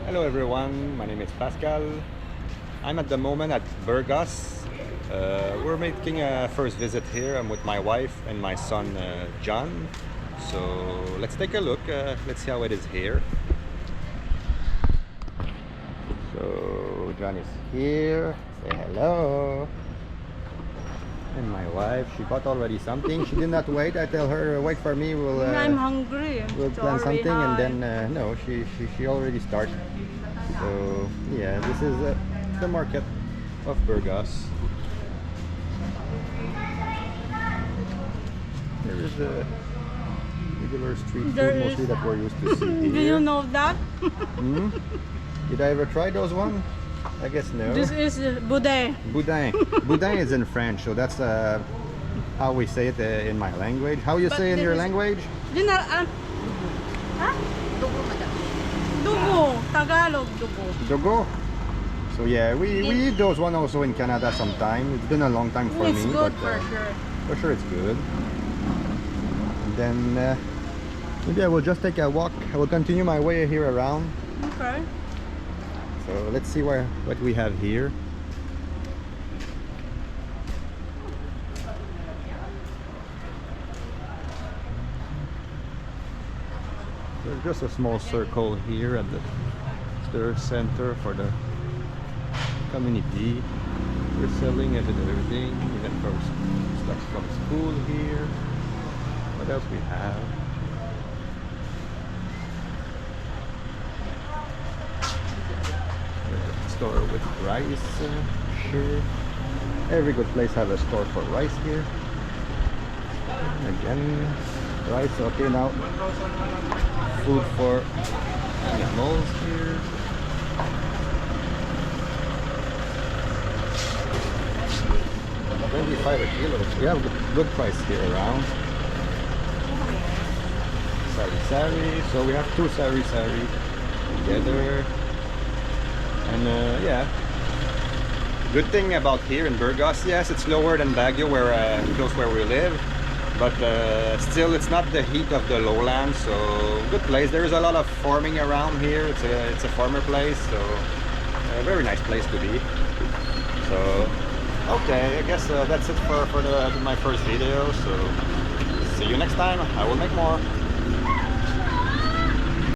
Hello everyone, my name is Pascal. I'm at the moment at Burgos. We're making a first visit here. I'm with my wife and my son John. So let's take a look. Let's see how it is here. So John is here. Say hello. And my wife, she bought already something. She did not wait. I tell her, wait for me. I'm hungry. We'll plan something, and then no, she already started. So yeah, this is the market of Burgos. There is a regular street food mostly that we're used to see here. Do you know that? Did I ever try those one? I guess no. This is Budang. Budang. Budang is in French, so that's how we say it in my language. How you say in your language? Huh? Dugo. Tagalog dugo. Dogo. So yeah, we eat those one also in Canada sometime. It's been a long time for It's me. good but, for sure. For sure it's good. And then maybe I will just take a walk. I will continue my way here around. Okay. So let's see what we have here. There's just a small circle here at the center for the community. We're selling everything, even from stuff from school here. What else we have? Store with rice, sure. Every good place have a store for rice here. Again, rice. Okay, now food for animals here. $25 a kilo. We have good price here around. Sari-Sari. So we have two Sari-Sari together. And yeah, good thing about here in Burgos, yes, it's lower than Baguio, where close where we live, but still it's not the heat of the lowlands. So good place. There is a lot of farming around here. It's a farmer place, so a very nice place to be. So okay, I guess that's it for my first video. So see you next time. I will make more.